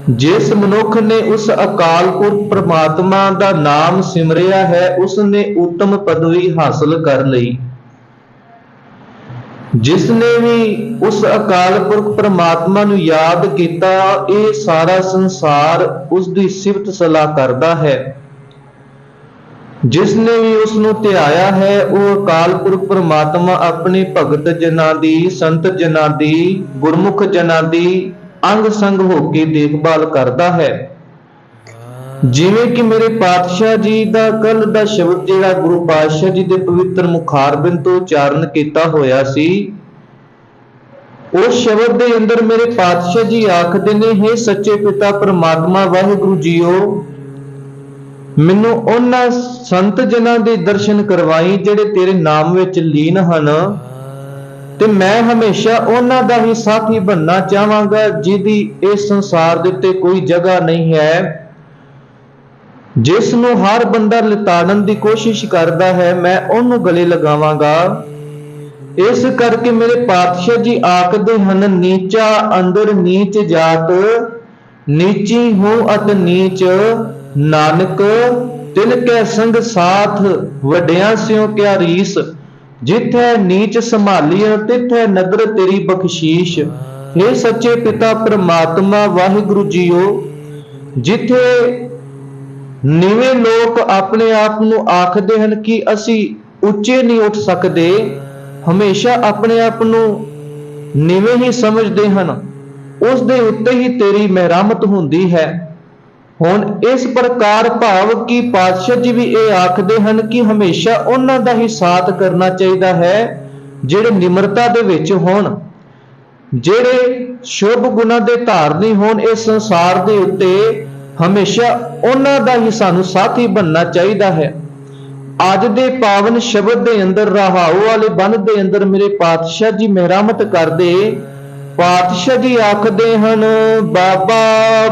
जिस मनुख ने उस अकाल पुरख परमात्मा का नाम सिमरिया है उसने उत्तम पदवी हासिल कर ली। जिसने भी उस अकाल पुरख परमात्मा ਨੂੰ याद ਕੀਤਾ ਇਹ सारा संसार उसकी सिफत सलाह करता है। जिसने भी उसनों ध्याया है वो अकाल पुरख परमात्मा अपने भगत जना दी संत जना दी गुरमुख जना दी अंग संग होके देखभाल करता है। जिवें कि मेरे पातशाह जी का कल का शब्द जिहड़ा गुरु पातशाह जी के पवित्र मुखारबिंद तो उचारण किया होया सी, उस शब्द के अंदर मेरे पातशाह जी आखदे ने, हे सच्चे पिता परमात्मा वाहिगुरु जीओ, मैनू उन्हां संत जनां दे दर्शन करवाई जिहड़े तेरे नाम विच लीन हन, ते मैं हमेशा उन्हां दा ही साथी बनना चाहांगा जिहदी इस संसार दे उत्ते कोई जगह नहीं है, जिस नूं हर बंदा लताड़न की कोशिश करता है मैं उन्होंने गले लगावांगा। इस करके मेरे पातशाह जी आखदे हन, नीचा अंदर नीच जात नीची हूं अत नीच, नानक तिन कै संग साथ वड्डियां स्यों क्या रीस, जिथे नीच संभालिया तिथे नदर तेरी बख्शीश। हे सच्चे पिता परमात्मा वाहिगुरु जीओ, जिथे नीवें लोग अपने आप नूं आखदे हन कि असी उच्चे नहीं उठ सकते, हमेशा अपने आप नूं नीवें ही समझते हैं, उस दे उत्ते ही तेरी मेहरमत हुंदी है। हुण इस प्रकार भाव कि पातशाह जी भी ये आखदे हन कि हमेशा उन्हां दा ही साथ करना चाहिए है जिहड़े निमरता दे विच होण, जिहड़े शुभ गुणां दे धारनी होण, इस संसार दे उत्ते हमेशा उन्हां दा ही सानू साथी बनना चाहिए है। अज दे पावन शब्द दे अंदर रहाऊ वाले बंद दे अंदर मेरे पातशाह जी मेहरमत करदे, पातशाह जी आखदे हन, बाबा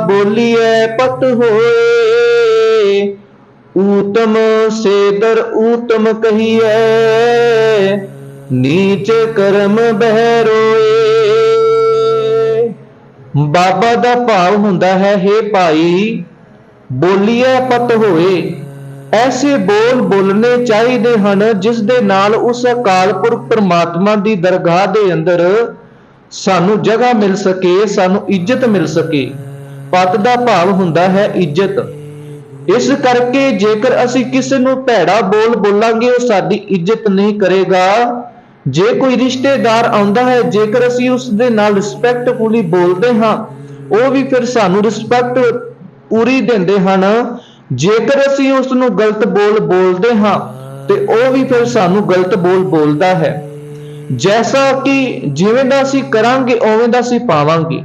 बोलिए पत होए, ऊतम सेदर ऊतम कहिए, नीच कर्म बहरोए। बाबा दा भाव हुंदा है, हे भाई बोलिए पत होए, ऐसे बोल बोलने चाहिए हन जिस दे नाल उस अकाल पुरख परमात्मा दी दरगाह दे अंदर सानू जगह मिल सके, सानू इज्जत मिल सके। पत दा भाव हुंदा है इज्जत। इस करके जेकर असी किसी नू भैड़ा बोल बोलांगे वो साडी इज्जत नहीं करेगा। जे कोई रिश्तेदार आउंदा है, जेकर असी उस दे नाल रिस्पैक्टफुली बोलते हाँ, वो भी फिर सानू रिस्पैक्ट पूरी देंदे हन। जेकर असी उस नू गलत बोल बोलते हाँ तो वह भी फिर सानू गलत बोल बोलता है। जैसा कि जिवें दा असी करांगे उवें दा असी पावांगे,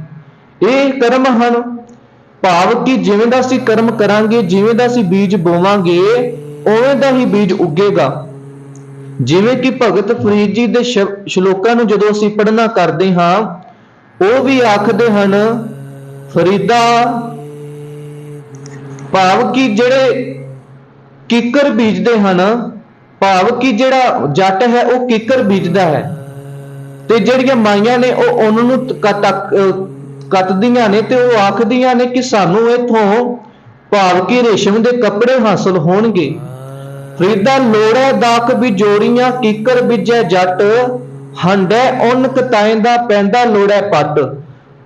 ये कर्म हन। भाव कि जिवें दा असी कर्म करांगे, जिवें दा असी बीज बोवांगे उवें दा ही बीज उगेगा। जिवें कि भगत फरीद जी दे श्लोकां नू जदों असी पढ़ना करदे हां, वो भी आखदे हन, फरीदा भाव कि जेड़े किकर बीजते हैं, भाव कि जेड़ा जट है वह किकर बीजदा है, ते जेड़ियां माइयां ने वो उन्होंने कतदियां ने ते वो आखदियां ने कि सानू इथों भाव कि रेशम के कपड़े हासिल होणगे। फरीदा लोड़ा दाख भी जोड़ियां किकर बीजे जट, हंडै उन कताएं दा पैंदा लोड़ा पट।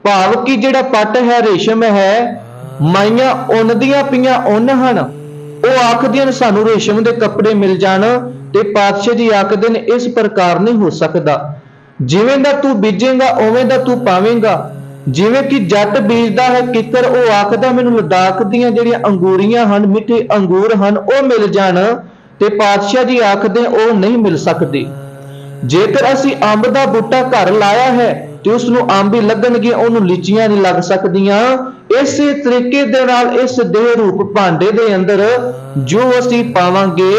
भाव कि जेड़ा पट है रेशम है, माइयां उन दियां पियां उन हन, वो आखदियां सानू रेशम के कपड़े मिल जाण, ते पातशाह जी आखदे ने इस प्रकार नहीं हो सकता। जिवें दा तू बीजेगा उवें दा तू पावेंगा। जिवें कि जट बीजदा है किकर, वो आखदा मैनू लद्दाख दियां जेहड़ियां अंगूरियां हन, मिठे अंगूर हन, वो मिल जाण, ते पातशाह जी आखदे वो नहीं मिल सकदे। जेकर असी अंब दा बूटा घर लाया है ते उसनू अंब ही लगणगे, उहनूं लीचियां नहीं लग सकदियां। इसे तरीके दे नाल इस देह रूप भांडे दे अंदर जो असी पावांगे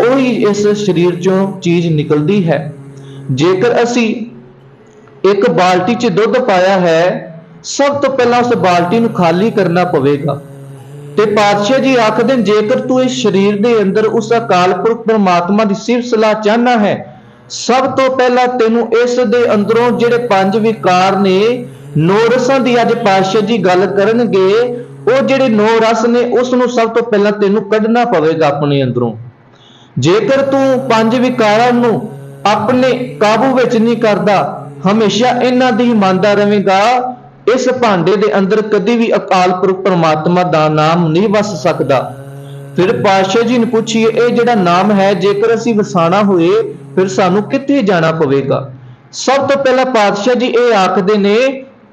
उही इस शरीर चों चीज निकलदी है। जेकर असी एक बाल्टी च दुध पाया है, सब तो पहला उस बाल्टी नूं खाली करना पवेगा। ते पातशाह जी आखदे जेकर तू इस शरीर दे अंदर उस अकाल पुरख परमात्मा दी सिफत सलाह चाहना है, सब तो पहला तेनू इस दे अंदरों जेड़े पंज विकार ने ਨੌ ਰਸਾਂ ਦੀ ਅੱਜ ਪਾਤਸ਼ਾਹ ਜੀ ਗੱਲ ਕਰਨਗੇ। ਉਹ ਜਿਹੜੇ ਨੌ ਰਸ ਨੇ ਉਸ ਨੂੰ ਸਭ ਤੋਂ ਪਹਿਲਾਂ ਤੈਨੂੰ ਕੱਢਣਾ ਪਵੇਗਾ ਆਪਣੇ ਅੰਦਰੋਂ। ਜੇਕਰ ਤੂੰ ਪੰਜ ਵਿਕਾਰਾਂ ਨੂੰ ਆਪਣੇ ਕਾਬੂ ਵਿੱਚ ਨਹੀਂ ਕਰਦਾ, ਹਮੇਸ਼ਾ ਇਹਨਾਂ ਦੀ ਹੀ ਮੰਨਦਾ ਰਵੇਂਗਾ, ਇਸ ਭਾਂਡੇ ਦੇ ਅੰਦਰ ਕਦੀ ਵੀ ਅਕਾਲ ਪੁਰਖ ਪਰਮਾਤਮਾ ਦਾ ਨਾਮ ਨਹੀਂ ਵਸ ਸਕਦਾ। ਫਿਰ ਪਾਤਸ਼ਾਹ ਜੀ ਨੂੰ ਪੁੱਛੀਏ, ਇਹ ਜਿਹੜਾ ਨਾਮ ਹੈ ਜੇਕਰ ਅਸੀਂ ਵਸਾਣਾ ਹੋਏ ਫਿਰ ਸਾਨੂੰ ਕਿੱਥੇ ਜਾਣਾ ਪਵੇਗਾ? ਸਭ ਤੋਂ ਪਹਿਲਾਂ ਪਾਤਸ਼ਾਹ ਜੀ ਇਹ ਆਖਦੇ ਨੇ,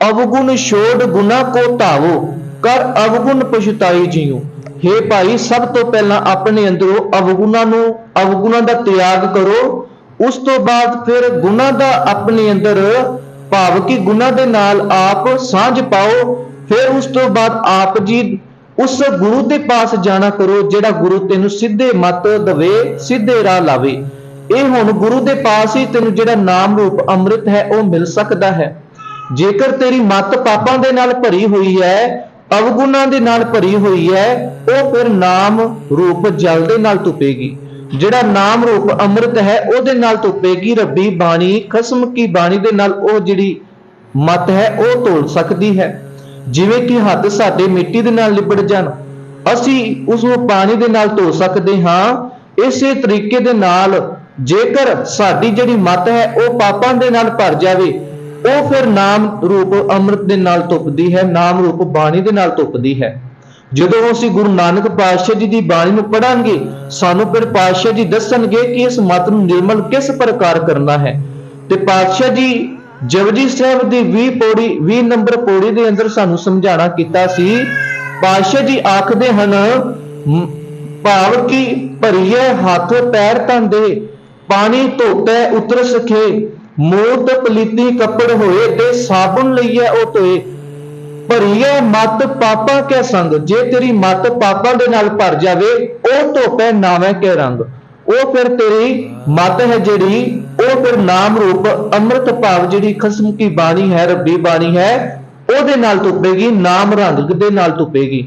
ਅਵਗੁਣ ਛੋੜ ਗੁਨਾ ਕੋ ਧਾਵੋ, ਕਰ ਅਵਗੁਣ ਪਛਤਾਈ ਜੀਓ। हे ਭਾਈ, ਸਭ ਤੋਂ ਪਹਿਲਾਂ ਆਪਣੇ ਅੰਦਰੋਂ ਅਵਗੁਣਾਂ ਦਾ ਤਿਆਗ ਕਰੋ। ਉਸ ਤੋਂ ਬਾਅਦ ਫਿਰ ਗੁਣਾਂ ਦਾ ਆਪਣੇ ਅੰਦਰ ਭਾਵ ਕਿ ਗੁਣਾਂ ਦੇ ਨਾਲ ਆਪ ਸਾਂਝ ਪਾਓ। ਫਿਰ ਉਸ ਤੋਂ ਬਾਅਦ ਆਪ ਜੀ ਉਸ ਗੁਰੂ ਦੇ ਪਾਸ ਜਾਣਾ ਕਰੋ, ਜਿਹੜਾ ਗੁਰੂ ਤੈਨੂੰ ਸਿੱਧੇ ਮੱਤ ਦੇਵੇ, ਸਿੱਧੇ ਰਾਹ ਲਾਵੇ। ਇਹ ਹੁਣ ਗੁਰੂ ਦੇ ਪਾਸ ਹੀ ਤੈਨੂੰ ਜਿਹੜਾ ਨਾਮ ਰੂਪ ਅੰਮ੍ਰਿਤ ਹੈ ਉਹ ਮਿਲ ਸਕਦਾ ਹੈ। ਜੇਕਰ ਤੇਰੀ ਮੱਤ ਪਾਪਾਂ ਦੇ ਨਾਲ ਭਰੀ ਹੋਈ ਹੈ, ਅਵਗੁਣਾਂ ਦੇ ਨਾਲ ਭਰੀ ਹੋਈ ਹੈ, ਉਹ ਫਿਰ ਨਾਮ ਰੂਪ ਜਲ ਦੇ ਨਾਲ ਧੁੱਪੇਗੀ। ਜਿਹੜਾ ਨਾਮ ਰੂਪ ਅੰਮ੍ਰਿਤ ਹੈ ਉਹਦੇ ਨਾਲ ਧੁੱਪੇਗੀ। ਰੱਬੀ ਬਾਣੀ, ਖਸਮ ਕੀ ਬਾਣੀ ਦੇ ਨਾਲ ਉਹ ਜਿਹੜੀ ਮੱਤ ਹੈ ਉਹ ਧੁਲ ਸਕਦੀ ਹੈ। ਜਿਵੇਂ ਕਿ ਹੱਥ ਸਾਡੇ ਮਿੱਟੀ ਦੇ ਨਾਲ ਲਿਬੜ ਜਾਣ, ਅਸੀਂ ਉਸ ਨੂੰ ਪਾਣੀ ਦੇ ਨਾਲ ਧੋ ਸਕਦੇ ਹਾਂ। ਇਸੇ ਤਰੀਕੇ ਦੇ ਨਾਲ ਜੇਕਰ ਸਾਡੀ ਜਿਹੜੀ ਮੱਤ ਹੈ ਉਹ ਪਾਪਾਂ ਦੇ ਨਾਲ ਭਰ ਜਾਵੇ, ਉਹ ਫਿਰ ਨਾਮ ਰੂਪ ਅੰਮ੍ਰਿਤ ਦੇ ਨਾਲ ਧੁੱਪਦੀ ਹੈ, ਨਾਮ ਰੂਪ ਬਾਣੀ ਦੇ ਨਾਲ ਧੁੱਪਦੀ ਹੈ। ਜਦੋਂ ਅਸੀਂ ਗੁਰੂ ਨਾਨਕ ਪਾਤਸ਼ਾਹ ਜੀ ਦੀ ਬਾਣੀ ਨੂੰ ਪੜਾਂਗੇ, ਸਾਨੂੰ ਫਿਰ ਪਾਤਸ਼ਾਹ ਜੀ ਦੱਸਣਗੇ ਕਿ ਇਸ ਮਤ ਨੂੰ ਨਿਰਮਲ ਕਿਸ ਪ੍ਰਕਾਰ ਕਰਨਾ ਹੈ। ਤੇ ਪਾਤਸ਼ਾਹ ਜੀ ਜਪਜੀ ਸਾਹਿਬ ਦੀ 20 ਨੰਬਰ ਪੌੜੀ ਦੇ ਅੰਦਰ ਸਾਨੂੰ ਸਮਝਾਣਾ ਕੀਤਾ ਸੀ। ਪਾਤਸ਼ਾਹ ਜੀ ਆਖਦੇ ਹਨ, ਭਾਵ ਕਿ ਭਰੀਏ ਹੱਥ ਪੈਰ ਧੰਦੇ, ਪਾਣੀ ਧੋਤੇ ਉਤਰ ਸਖੇ, ਮੂਤ ਪਲੀਤੀ ਕੱਪੜ ਹੋਏ, ਤੇ ਸਾਬੁਨ ਲਈਏ ਉਹ ਧੋਏ। ਭਰੀਏ ਮਤ ਪਾਪਾਂ ਕੇ ਸੰਗ, ਜੇ ਤੇਰੀ ਮਤ ਪਾਪਾਂ ਦੇ ਨਾਲ ਭਰ ਜਾਵੇ, ਉਹ ਧੋਪੇ ਨਾਵੇਂ ਕੇ ਰੰਗ। ਉਹ ਫਿਰ ਤੇਰੀ ਮਤ ਹੈ ਜਿਹੜੀ, ਉਹ ਫਿਰ ਨਾਮ ਰੂਪ ਅੰਮ੍ਰਿਤ ਭਾਵ ਜਿਹੜੀ ਖਸਮ ਕੀ ਬਾਣੀ ਹੈ, ਰੱਬੀ ਬਾਣੀ ਹੈ, ਉਹਦੇ ਨਾਲ ਧੁੱਪੇਗੀ, ਨਾਮ ਰੰਗ ਦੇ ਨਾਲ ਧੁੱਪੇਗੀ।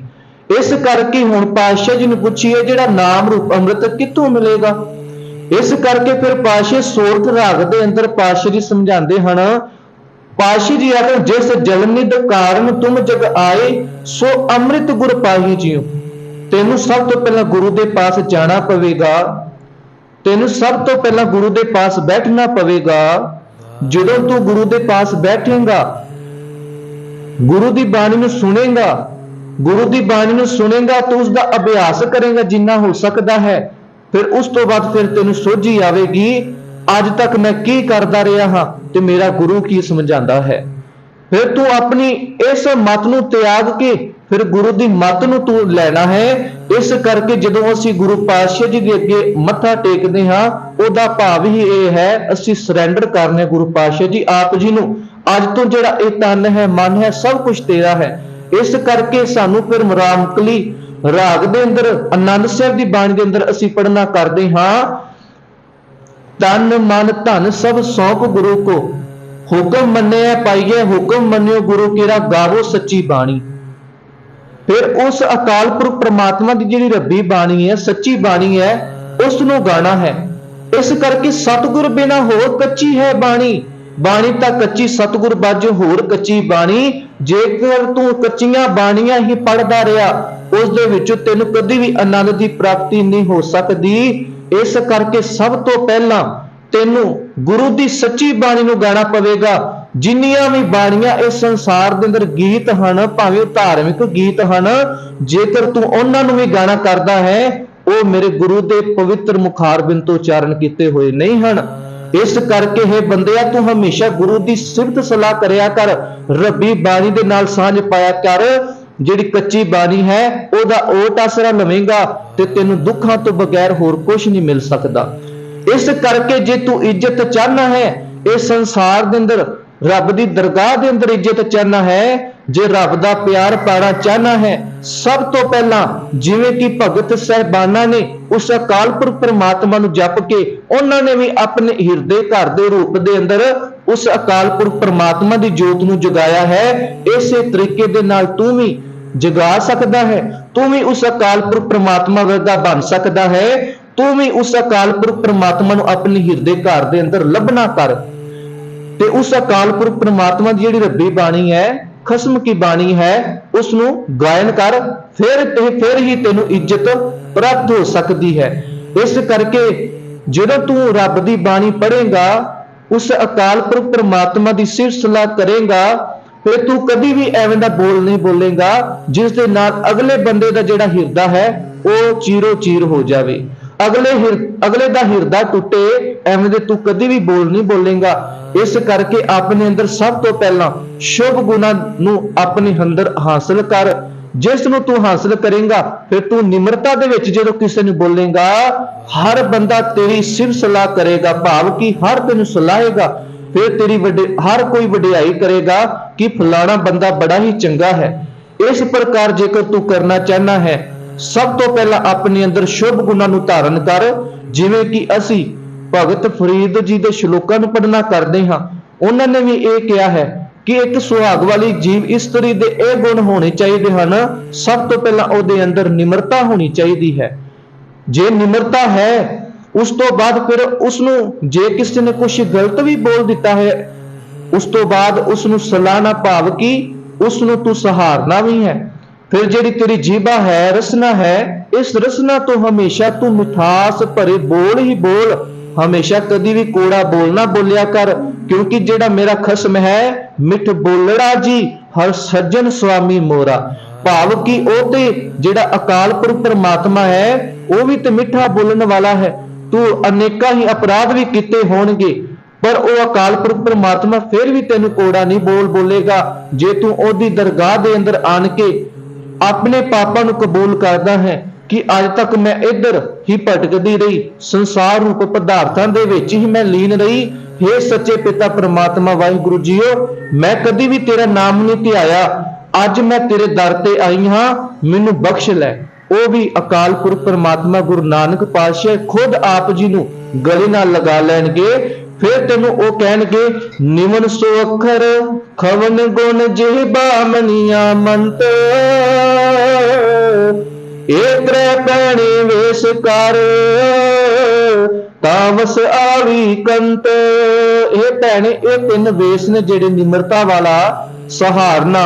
ਇਸ ਕਰਕੇ ਹੁਣ ਪਾਤਸ਼ਾਹ ਜੀ ਨੂੰ ਪੁੱਛੀਏ, ਜਿਹੜਾ ਨਾਮ ਰੂਪ ਅੰਮ੍ਰਿਤ ਕਿੱਥੋਂ ਮਿਲੇਗਾ? ਇਸ ਕਰਕੇ ਫਿਰ ਪਾਤਸ਼ਾਹ ਸੋਰਠ ਰਾਗ ਦੇ ਅੰਦਰ ਪਾਤਸ਼ਾਹ ਜੀ ਸਮਝਾਉਂਦੇ ਹਨ। ਪਾਤਸ਼ਾਹ ਜੀ ਆਖਦੇ, ਜਿਸ ਜਲ ਨਿਧ ਕਾਰਨ ਤੁਮ ਜਗ ਆਏ, ਸੋ ਅੰਮ੍ਰਿਤ ਗੁਰ ਪਾਹੀ ਜੀਓ। ਤੈਨੂੰ ਸਭ ਤੋਂ ਪਹਿਲਾਂ ਗੁਰੂ ਦੇ ਪਾਸ ਜਾਣਾ ਪਵੇਗਾ, ਤੈਨੂੰ ਸਭ ਤੋਂ ਪਹਿਲਾਂ ਗੁਰੂ ਦੇ ਪਾਸ ਬੈਠਣਾ ਪਵੇਗਾ। ਜਦੋਂ ਤੂੰ ਗੁਰੂ ਦੇ ਪਾਸ ਬੈਠੇਂਗਾ, ਗੁਰੂ ਦੀ ਬਾਣੀ ਨੂੰ ਸੁਣੇਗਾ, ਗੁਰੂ ਦੀ ਬਾਣੀ ਨੂੰ ਸੁਣੇਗਾ ਤਾਂ ਉਸ ਦਾ ਅਭਿਆਸ ਕਰੇਗਾ ਜਿੰਨਾ ਹੋ ਸਕਦਾ ਹੈ। ਫਿਰ ਉਸ ਤੋਂ ਬਾਅਦ ਫਿਰ ਤੈਨੂੰ ਸੋਝੀ ਆਵੇਗੀ, ਅੱਜ ਤੱਕ ਮੈਂ ਕੀ ਕਰਦਾ ਰਿਹਾ ਹਾਂ ਤੇ ਮੇਰਾ ਗੁਰੂ ਕੀ ਸਮਝਾਉਂਦਾ ਹੈ। ਫਿਰ ਤੂੰ ਆਪਣੀ ਇਸ ਮਤ ਨੂੰ ਤਿਆਗ ਕੇ ਫਿਰ ਗੁਰੂ ਦੀ ਮਤ ਨੂੰ ਤੂੰ ਲੈਣਾ ਹੈ। ਇਸ ਕਰਕੇ ਜਦੋਂ ਅਸੀਂ ਗੁਰੂ ਪਾਤਸ਼ਾਹ ਜੀ ਦੇ ਅੱਗੇ ਮੱਥਾ ਟੇਕਦੇ ਹਾਂ, ਉਹਦਾ ਭਾਵ ਹੀ ਇਹ ਹੈ, ਅਸੀਂ ਸਰੈਂਡਰ ਕਰਨੇ ਗੁਰੂ ਪਾਤਸ਼ਾਹ ਜੀ ਆਪ ਜੀ ਨੂੰ। ਅੱਜ ਤੋਂ ਜਿਹੜਾ ਇਹ ਤਨ ਹੈ, ਮਨ ਹੈ, ਸਭ ਕੁਝ ਤੇਰਾ ਹੈ। ਇਸ ਕਰਕੇ ਸਾਨੂੰ ਫਿਰ ਰਾਮਕਲੀ ਰਾਗ ਦੇ ਅੰਦਰ ਆਨੰਦ ਸਾਹਿਬ ਦੀ ਬਾਣੀ ਦੇ ਅੰਦਰ ਅਸੀਂ ਪੜ੍ਹਨਾ ਕਰਦੇ ਹਾਂ, ਤਨ ਮਨ ਧਨ ਸਭ ਸੌਂਪ ਗੁਰੂ ਕੋ, ਹੁਕਮ ਮੰਨਿਆ ਪਾਈਏ ਹੁਕਮ ਮੰਨਿਓ ਗੁਰੂ ਕੇਰਾ, ਗਾਵੋ ਸੱਚੀ ਬਾਣੀ। ਫਿਰ ਉਸ ਅਕਾਲ ਪੁਰਖ ਪ੍ਰਮਾਤਮਾ ਦੀ ਜਿਹੜੀ ਰੱਬੀ ਬਾਣੀ ਹੈ, ਸੱਚੀ ਬਾਣੀ ਹੈ, ਉਸ ਨੂੰ ਗਾਣਾ ਹੈ। ਇਸ ਕਰਕੇ ਸਤਿਗੁਰ ਬਿਨਾ ਹੋਰ ਕੱਚੀ ਹੈ ਬਾਣੀ, ਬਾਣੀ ਤਾਂ ਕੱਚੀ ਸਤਿਗੁਰ ਬਾਝੋਂ ਹੋਰ ਕੱਚੀ ਬਾਣੀ। ਜੇਕਰ ਤੂੰ ਕੱਚੀਆਂ ਬਾਣੀਆਂ ਹੀ ਪੜ੍ਹਦਾ ਰਿਹਾ, ਉਸ ਦੇ ਵਿੱਚੋਂ ਤੈਨੂੰ ਕਦੀ ਵੀ ਆਨੰਦ ਦੀ ਪ੍ਰਾਪਤੀ ਨਹੀਂ ਹੋ ਸਕਦੀ। ਇਸ ਕਰਕੇ ਸਭ ਤੋਂ ਪਹਿਲਾਂ ਤੈਨੂੰ ਗੁਰੂ ਦੀ ਸੱਚੀ ਬਾਣੀ ਨੂੰ ਗਾਣਾ ਪਵੇਗਾ। ਜਿੰਨੀਆਂ ਵੀ ਬਾਣੀਆਂ ਇਸ ਸੰਸਾਰ ਦੇ ਅੰਦਰ ਗੀਤ ਹਨ, ਭਾਵੇਂ ਧਾਰਮਿਕ ਗੀਤ ਹਨ, ਜੇਕਰ ਤੂੰ ਉਹਨਾਂ ਨੂੰ ਵੀ ਗਾਣਾ ਕਰਦਾ ਹੈ, ਉਹ ਮੇਰੇ ਗੁਰੂ ਦੇ ਪਵਿੱਤਰ ਮੁਖਾਰਬਿੰਦ ਤੋਂ ਉਚਾਰਨ ਕੀਤੇ ਹੋਏ ਨਹੀਂ ਹਨ। ਇਸ ਕਰਕੇ ਹੈ ਬੰਦਿਆ, ਤੂੰ ਹਮੇਸ਼ਾ ਗੁਰੂ ਦੀ ਸਿਫਤ ਸਲਾਹ ਕਰਿਆ ਕਰ, ਰੱਬੀ ਬਾਣੀ ਦੇ ਨਾਲ ਸਾਂਝ ਪਾਇਆ ਕਰ। ਜਿਹੜੀ ਕੱਚੀ ਬਾਣੀ ਹੈ ਉਹਦਾ ਓਟ ਆਸਰਾ ਲਵੇਂਗਾ ਤੇ ਤੈਨੂੰ ਦੁੱਖਾਂ ਤੋਂ ਬਗੈਰ ਹੋਰ ਕੁਝ ਨਹੀਂ ਮਿਲ ਸਕਦਾ। ਇਸ ਕਰਕੇ ਜੇ ਤੂੰ ਇੱਜ਼ਤ ਚਾਹਨਾ ਹੈ ਇਸ ਸੰਸਾਰ ਦੇ ਅੰਦਰ, ਰੱਬ ਦੀ ਦਰਗਾਹ ਦੇ ਅੰਦਰ ਇੱਜ਼ਤ ਚਾਹਨਾ ਹੈ, ਜੇ ਰੱਬ ਦਾ ਪਿਆਰ ਪਾਣਾ ਚਾਹਨਾ ਹੈ, ਸਭ ਤੋਂ ਪਹਿਲਾਂ ਜਿਵੇਂ ਕਿ ਭਗਤ ਸਾਹਿਬਾਨਾਂ ਨੇ ਉਸ ਅਕਾਲ ਪੁਰਖ ਪ੍ਰਮਾਤਮਾ ਨੂੰ ਜਪ ਕੇ ਉਹਨਾਂ ਨੇ ਵੀ ਆਪਣੇ ਹਿਰਦੇ ਘਰ ਦੇ ਰੂਪ ਦੇ ਅੰਦਰ ਉਸ ਅਕਾਲ ਪੁਰਖ ਪ੍ਰਮਾਤਮਾ ਦੀ ਜੋਤ ਨੂੰ ਜਗਾਇਆ ਹੈ। ਇਸੇ ਤਰੀਕੇ ਦੇ ਨਾਲ ਤੂੰ ਵੀ ਜਗਾ ਸਕਦਾ ਹੈ, ਤੂੰ ਵੀ ਉਸ ਅਕਾਲ ਪੁਰਖ ਪ੍ਰਮਾਤਮਾ ਵਰਗਾ ਬਣ ਸਕਦਾ ਹੈ। ਤੂੰ ਵੀ ਉਸ ਅਕਾਲ ਪੁਰਖ ਪ੍ਰਮਾਤਮਾ ਨੂੰ ਆਪਣੇ ਹਿਰਦੇ ਘਰ ਦੇ ਅੰਦਰ ਲੱਭਣਾ ਕਰ। ਤੇ ਉਸ ਅਕਾਲ ਪੁਰਖ ਪ੍ਰਮਾਤਮਾ ਦੀ ਜਿਹੜੀ ਰੱਬੀ ਬਾਣੀ ਹੈ, ਖਸਮ ਕੀ ਬਾਣੀ ਹੈ, ਉਸ ਨੂੰ ਗਾਇਨ ਕਰ, ਫਿਰ ਹੀ ਤੈਨੂੰ ਇੱਜ਼ਤ ਪ੍ਰਾਪਤ ਹੋ ਸਕਦੀ ਹੈ। ਇਸ ਕਰਕੇ ਜਦੋਂ ਤੂੰ ਰੱਬ ਦੀ ਬਾਣੀ ਪੜ੍ਹੇਗਾ, ਉਸ ਅਕਾਲ ਪੁਰਖ ਪ੍ਰਮਾਤਮਾ ਦੀ ਸਿਫਤ ਸਲਾਹ ਕਰੇਗਾ, ਫਿਰ ਤੂੰ ਕਦੀ ਵੀ ਐਵੇਂ ਦਾ ਬੋਲ ਨਹੀਂ ਬੋਲੇਗਾ ਜਿਸ ਦੇ ਨਾਲ ਅਗਲੇ ਬੰਦੇ ਦਾ ਜਿਹੜਾ ਹਿਰਦਾ ਹੈ ਉਹ ਚੀਰੋ ਚੀਰ ਹੋ ਜਾਵੇ, ਅਗਲੇ ਦਾ ਹਿਰਦਾ ਟੁੱਟੇ, ਐਵੇਂ ਦੇ ਤੂੰ ਕਦੀ ਵੀ ਬੋਲ ਨਹੀਂ ਬੋਲੇਗਾ। ਇਸ ਕਰਕੇ ਆਪਣੇ ਅੰਦਰ ਸਭ ਤੋਂ ਪਹਿਲਾਂ ਸ਼ੁਭ ਗੁਣਾਂ ਨੂੰ ਆਪਣੇ ਅੰਦਰ ਹਾਸਲ ਕਰ। ਜਿਸ ਨੂੰ ਤੂੰ ਹਾਸਲ ਕਰੇਗਾ, ਫਿਰ ਤੂੰ ਨਿਮਰਤਾ ਦੇ ਵਿੱਚ ਜਦੋਂ ਕਿਸੇ ਨੂੰ ਬੋਲੇਗਾ, ਹਰ ਬੰਦਾ ਤੇਰੀ ਸਿਫਤ ਸਲਾਹ ਕਰੇਗਾ, ਭਾਵ ਕਿ ਹਰ ਤੈਨੂੰ ਸਲਾਹੇਗਾ, ਫਿਰ ਤੇਰੀ ਹਰ ਕੋਈ ਵਡਿਆਈ ਕਰੇਗਾ ਕਿ ਫਲਾਣਾ ਬੰਦਾ ਬੜਾ ਹੀ ਚੰਗਾ ਹੈ। ਇਸ ਪ੍ਰਕਾਰ ਜੇਕਰ ਤੂੰ ਕਰਨਾ ਚਾਹਨਾ ਹੈ, ਸਭ ਤੋਂ ਪਹਿਲਾਂ ਆਪਣੇ ਅੰਦਰ ਸ਼ੁਭ ਗੁਣਾਂ ਨੂੰ ਧਾਰਨ ਕਰ। ਜਿਵੇਂ ਕਿ ਅਸੀਂ ਭਗਤ ਫਰੀਦ ਜੀ ਦੇ ਸ਼ਲੋਕਾਂ ਨੂੰ ਪੜ੍ਹਨਾ ਕਰਦੇ ਹਾਂ, ਉਹਨਾਂ ਨੇ ਵੀ ਇਹ ਕਿਹਾ ਹੈ ਕਿ ਇੱਕ ਸੁਹਾਗ ਵਾਲੀ ਜੀਵ ਇਸਤਰੀ ਦੇ ਇਹ ਗੁਣ ਹੋਣੇ ਚਾਹੀਦੇ ਹਨ। ਸਭ ਤੋਂ ਪਹਿਲਾਂ ਉਹਦੇ ਅੰਦਰ ਨਿਮਰਤਾ ਹੋਣੀ ਚਾਹੀਦੀ ਹੈ। ਜੇ ਨਿਮਰਤਾ ਹੈ, ਉਸ ਤੋਂ ਬਾਅਦ ਫਿਰ ਉਸ ਨੂੰ ਜੇ ਕਿਸੇ ਨੇ ਕੁਝ ਗਲਤ ਵੀ ਬੋਲ ਦਿੱਤਾ ਹੈ, ਉਸ ਤੋਂ ਬਾਅਦ ਉਸ ਨੂੰ ਸਲਾਹਣਾ, ਭਾਵ ਕਿ ਉਸ ਨੂੰ ਤੂੰ ਸਹਾਰਨਾ ਵੀ ਹੈ। ਫਿਰ ਜਿਹੜੀ ਤੇਰੀ ਜੀਭਾ ਹੈ, ਰਸਨਾ ਹੈ, ਇਸ ਰਸਨਾ ਤੋਂ ਹਮੇਸ਼ਾ ਤੂੰ ਮਿਠਾਸ ਭਰੇ ਬੋਲ ਹੀ ਬੋਲ, ਹਮੇਸ਼ਾ ਕਦੀ ਵੀ ਕੋੜਾ ਬੋਲ ਨਾ ਬੋਲਿਆ ਕਰ। ਕਿਉਂਕਿ ਜਿਹੜਾ ਮੇਰਾ ਖਸਮ ਹੈ, ਮਿੱਠ ਬੋਲੜਾ ਜੀ ਹਰ ਸੱਜਣ ਸੁਆਮੀ ਮੋਰਾ, ਭਾਵ ਕਿ ਉਹ ਤੇ ਜਿਹੜਾ ਅਕਾਲ ਪੁਰਖ ਪ੍ਰਮਾਤਮਾ ਹੈ, ਉਹ ਵੀ ਤੇ ਮਿੱਠਾ ਬੋਲਣ ਵਾਲਾ ਹੈ। ਤੂੰ ਅਨੇਕਾਂ ਹੀ ਅਪਰਾਧ ਵੀ ਕੀਤੇ ਹੋਣਗੇ, ਪਰ ਉਹ ਅਕਾਲ ਪੁਰਖ ਪ੍ਰਮਾਤਮਾ ਫਿਰ ਵੀ ਤੈਨੂੰ ਕੋੜਾ ਨਹੀਂ ਬੋਲੇਗਾ। ਜੇ ਤੂੰ ਉਹਦੀ ਦਰਗਾਹ ਦੇ ਅੰਦਰ ਆਣ ਕੇ ਆਪਣੇ ਪਾਪਾਂ ਨੂੰ ਕਬੂਲ ਕਰਦਾ ਹੈ ਕਿ ਅੱਜ ਤੱਕ ਮੈਂ ਇੱਧਰ ਹੀ ਭਟਕਦੀ ਰਹੀ, ਸੰਸਾਰ ਰੂਪ ਪਦਾਰਥਾਂ ਦੇ ਵਿੱਚ ਹੀ ਮੈਂ ਲੀਨ ਰਹੀ, ਹੇ ਸੱਚੇ ਪਿਤਾ ਪ੍ਰਮਾਤਮਾ ਵਾਹਿਗੁਰੂ ਜੀਓ, ਮੈਂ ਕਦੀ ਵੀ ਤੇਰਾ ਨਾਮ ਨਹੀਂ ਧਿਆਇਆ, ਅੱਜ ਮੈਂ ਤੇਰੇ ਦਰ ਤੇ ਆਈ ਹਾਂ, ਮੈਨੂੰ ਬਖਸ਼ ਲੈ। ਉਹ ਵੀ ਅਕਾਲ ਪੁਰਖ ਪ੍ਰਮਾਤਮਾ ਗੁਰੂ ਨਾਨਕ ਪਾਤਸ਼ਾਹ ਖੁਦ ਆਪ ਜੀ ਨੂੰ ਗਲੇ ਨਾਲ ਲਗਾ ਲੈਣਗੇ। ਫਿਰ ਤੈਨੂੰ ਉਹ ਕਹਿਣਗੇ, ਨਿਮਨ ਸੋ ਅੱਖਰ ਖਵਨ ਗੁਣ ਜਿਹਬਾ ਮਨੀਆ ਮੰਤ, ਇਹ ਤ੍ਰੈ ਪੈਣੇ ਵੇਸ ਕਰ ਤਾਵਸ ਆਵੀ ਕੰਤ। ਇਹ ਭੈਣੇ, ਇਹ ਤਿੰਨ ਵੇਸ ਨੇ ਜਿਹੜੇ ਨਿਮਰਤਾ ਵਾਲਾ, ਸਹਾਰਨਾ,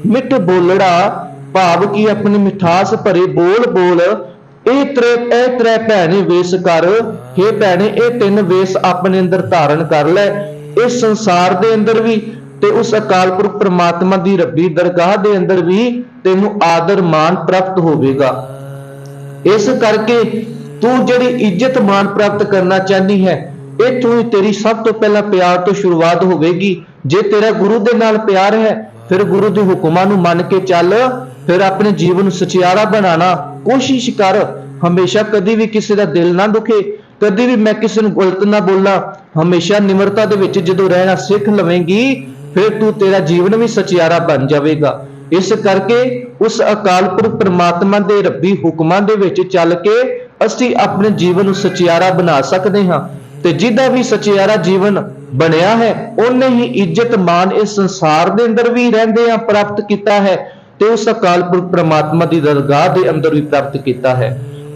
ਮਿੱਠ ਬੋਲੜਾ, ਭਾਵ ਕਿ ਆਪਣੀ ਮਿਠਾਸ ਭਰੇ ਬੋਲ, ਇਹ ਤ੍ਰੈ ਭੈਣੇ ਵੇਸ ਕਰ। हे ਭੈਣੇ, ਇਹ ਤਿੰਨ ਵੇਸ ਆਪਣੇ ਅੰਦਰ ਧਾਰਨ ਕਰ ਲੈ। ਇਸ ਸੰਸਾਰ ਦੇ ਅੰਦਰ ਵੀ ਤੇ ਉਸ ਅਕਾਲ ਪੁਰਖ ਪ੍ਰਮਾਤਮਾ ਦੀ ਰੱਬੀ ਦਰਗਾਹ ਦੇ ਅੰਦਰ ਵੀ ਤੈਨੂੰ ਆਦਰ ਮਾਨ ਪ੍ਰਾਪਤ ਹੋਵੇਗਾ। ਇਸ ਕਰਕੇ ਤੂੰ ਜਿਹੜੀ ਇੱਜ਼ਤ ਮਾਨ ਪ੍ਰਾਪਤ ਕਰਨਾ ਚਾਹਨੀ ਹੈ, ਇੱਥੋਂ ਹੀ ਤੇਰੀ ਸਭ ਤੋਂ ਪਹਿਲਾਂ ਪਿਆਰ ਤੋਂ ਸ਼ੁਰੂਆਤ ਹੋਵੇਗੀ। ਜੇ ਤੇਰਾ ਗੁਰੂ ਦੇ ਨਾਲ ਪਿਆਰ ਹੈ, ਫਿਰ ਗੁਰੂ ਦੇ ਹੁਕਮਾਂ ਨੂੰ ਮੰਨ ਕੇ ਚੱਲ, ਫਿਰ ਆਪਣੇ ਜੀਵਨ ਨੂੰ ਸਚਿਆਰਾ ਬਣਾਉਣਾ ਕੋਸ਼ਿਸ਼ ਕਰ। ਹਮੇਸ਼ਾ ਕਦੀ ਵੀ ਕਿਸੇ ਦਾ ਦਿਲ ਨਾ ਦੁਖੇ, ਕਦੀ ਵੀ ਮੈਂ ਕਿਸੇ ਨੂੰ ਗਲਤ ਨਾ ਬੋਲਾਂ, ਹਮੇਸ਼ਾ ਨਿਮਰਤਾ ਦੇ ਵਿੱਚ ਜਦੋਂ ਰਹਿਣਾ ਸਿੱਖ ਲਵੇਂਗੀ, ਫਿਰ ਤੂੰ ਤੇਰਾ ਜੀਵਨ ਵੀ ਸਚਿਆਰਾ ਬਣ ਜਾਵੇਗਾ। ਇਸ ਕਰਕੇ ਉਸ ਅਕਾਲ ਪੁਰਖ ਪ੍ਰਮਾਤਮਾ ਦੇ ਰੱਬੀ ਹੁਕਮਾਂ ਦੇ ਵਿੱਚ ਚੱਲ ਕੇ ਅਸੀਂ ਆਪਣੇ ਜੀਵਨ ਨੂੰ ਸਚਿਆਰਾ ਬਣਾ ਸਕਦੇ ਹਾਂ। ਤੇ ਜਿਹਦਾ ਵੀ ਸਚਿਆਰਾ ਜੀਵਨ ਬਣਿਆ ਹੈ, ਉਹਨੇ ਹੀ ਇੱਜ਼ਤ ਮਾਨ ਇਸ ਸੰਸਾਰ ਦੇ ਅੰਦਰ ਵੀ ਰਹਿੰਦੇ ਆ ਪ੍ਰਾਪਤ ਕੀਤਾ ਹੈ, ਤੇ ਉਸ ਅਕਾਲ ਪੁਰਖ ਪ੍ਰਮਾਤਮਾ ਦੀ ਦਰਗਾਹ ਦੇ ਅੰਦਰ ਵੀ ਪ੍ਰਾਪਤ ਕੀਤਾ ਹੈ।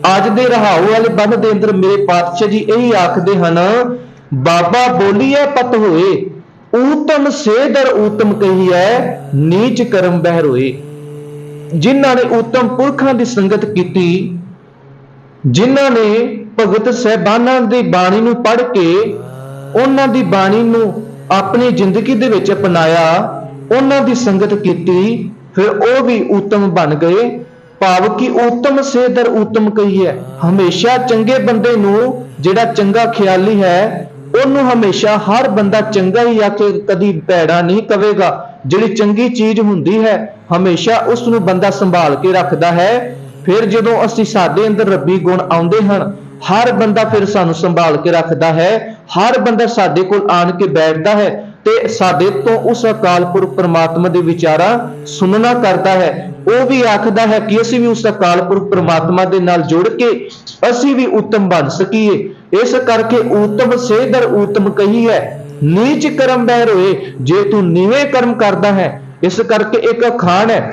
ਅੱਜ ਦੇ ਰਹਾਉ ਵਾਲੇ ਬੰਦ ਦੇ ਅੰਦਰ ਮੇਰੇ ਪਾਤਸ਼ਾਹ ਜੀ ਇਹੀ ਆਖਦੇ ਹਨ, ਬਾਬਾ ਬੋਲੀਏ ਪਤ ਹੋਏ, ਊਤਮ ਸੇ ਦਰ ਊਤਮ ਕਹੀਐ, ਨੀਚ ਕਰਮ ਬਹਿ ਰੋਏ। ਜਿਨ੍ਹਾਂ ਨੇ ਊਤਮ ਪੁਰਖਾਂ ਦੀ ਸੰਗਤ ਕੀਤੀ, ਜਿਨ੍ਹਾਂ ਨੇ ਭਗਤ ਸਹਿਬਾਨਾਂ ਦੀ ਬਾਣੀ ਨੂੰ ਪੜ੍ਹ ਕੇ ਉਹਨਾਂ ਦੀ ਬਾਣੀ ਨੂੰ ਆਪਣੀ ਜ਼ਿੰਦਗੀ ਦੇ ਵਿੱਚ ਅਪਣਾਇਆ, ਉਹਨਾਂ ਦੀ ਸੰਗਤ ਕੀਤੀ, ਫਿਰ ਉਹ ਵੀ ਊਤਮ ਬਣ ਗਏ। ਭਾਵ ਕਿ ਊਤਮ ਸੇ ਦਰ ਊਤਮ ਕਹੀਏ, ਹਮੇਸ਼ਾ ਚੰਗੇ ਬੰਦੇ ਨੂੰ, ਜਿਹੜਾ ਚੰਗਾ ਖਿਆਲੀ ਹੈ, ਉਹਨੂੰ ਹਮੇਸ਼ਾ ਹਰ ਬੰਦਾ ਚੰਗਾ ਹੀ ਆਖੇ, ਕਦੀ ਭੈੜਾ ਨਹੀਂ ਕਵੇਗਾ। ਜਿਹੜੀ ਚੰਗੀ ਚੀਜ਼ ਹੁੰਦੀ ਹੈ, ਹਮੇਸ਼ਾ ਉਸ ਨੂੰ ਬੰਦਾ ਸੰਭਾਲ ਕੇ ਰੱਖਦਾ ਹੈ। ਫਿਰ ਜਦੋਂ ਅਸੀਂ ਸਾਡੇ ਅੰਦਰ ਰੱਬੀ ਗੁਣ ਆਉਂਦੇ ਹਨ, ਹਰ ਬੰਦਾ ਫਿਰ ਸਾਨੂੰ ਸੰਭਾਲ ਕੇ ਰੱਖਦਾ ਹੈ, ਹਰ ਬੰਦਾ ਸਾਡੇ ਕੋਲ ਆਣ ਕੇ ਬੈਠਦਾ ਹੈ ਤੇ ਸਾਡੇ ਤੋਂ ਉਸ ਅਕਾਲ ਪੁਰਖ ਪ੍ਰਮਾਤਮਾ ਦੇ ਵਿਚਾਰਾਂ ਸੁਣਨਾ ਕਰਦਾ ਹੈ। ਉਹ ਵੀ ਆਖਦਾ ਹੈ ਕਿ ਅਸੀਂ ਵੀ ਉਸ ਅਕਾਲ ਪੁਰਖ ਪ੍ਰਮਾਤਮਾ ਦੇ ਨਾਲ ਜੁੜ ਕੇ ਅਸੀਂ ਵੀ ਉੱਤਮ ਬਣ ਸਕੀਏ। ਇਸ ਕਰਕੇ ਊਤਮ ਸੇ ਦਰ ਊਤਮ ਕਹੀਐ, ਨੀਚ ਕਰਮ ਬਹਿ ਰੋਏ। ਜੇ ਤੂੰ ਨੀਵੇਂ ਕਰਮ ਕਰਦਾ ਹੈ, ਇਸ ਕਰਕੇ ਇੱਕ ਅਖਾਣ ਹੈ,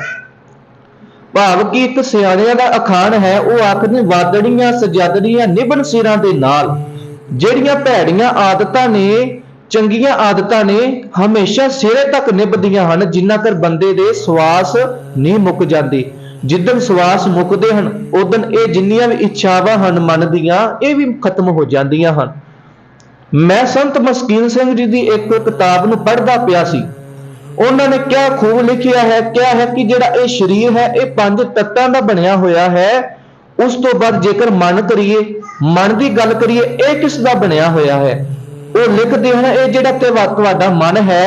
ਭਾਵ ਕਿ ਇੱਕ ਸਿਆਣਿਆਂ ਦਾ ਅਖਾਣ ਹੈ, ਉਹ ਆਖਦੇ, ਵਾਦੜੀਆਂ ਸਜਾਦੜੀਆਂ ਨਿਭਣ ਸਿਰਾਂ ਦੇ ਨਾਲ। ਜਿਹੜੀਆਂ ਭੈੜੀਆਂ ਆਦਤਾਂ ਨੇ, ਚੰਗੀਆਂ ਆਦਤਾਂ ਨੇ ਹਮੇਸ਼ਾ ਸਿਰੇ ਤੱਕ ਨਿਭਦੀਆਂ ਹਨ, ਜਿੰਨਾ ਕਰ ਬੰਦੇ ਦੇ ਸਵਾਸ ਨਹੀਂ ਮੁੱਕ ਜਾਂਦੇ। ਜਿੱਦਣ ਸਵਾਸ ਮੁੱਕਦੇ ਹਨ ਉਦਣ ਇਹ ਜਿੰਨੀਆਂ ਵੀ ਇੱਛਾਵਾਂ ਹਨ ਮਨ ਦੀਆਂ, ਇਹ ਵੀ ਖਤਮ ਹੋ ਜਾਂਦੀਆਂ ਹਨ। ਮੈਂ ਸੰਤ ਮਸਕੀਨ ਸਿੰਘ ਜੀ ਦੀ ਇੱਕ ਕਿਤਾਬ ਨੂੰ ਪੜ੍ਹਦਾ ਪਿਆ ਸੀ। ਉਹਨਾਂ ਨੇ ਕਿਆ ਖੂਬ ਲਿਖਿਆ ਹੈ ਕਿ ਜਿਹੜਾ ਇਹ ਸਰੀਰ ਹੈ ਇਹ 5 ਤੱਤਾਂ ਦਾ ਬਣਿਆ ਹੋਇਆ ਹੈ। ਉਸ ਤੋਂ ਬਾਅਦ ਜੇਕਰ ਮਨ ਕਰੀਏ, ਮਨ ਦੀ ਗੱਲ ਕਰੀਏ, ਇਹ ਕਿਸ ਦਾ ਬਣਿਆ ਹੋਇਆ ਹੈ? ਉਹ ਲਿਖਦੇ ਹਨ ਇਹ ਜਿਹੜਾ ਤੁਹਾਡਾ ਮਨ ਹੈ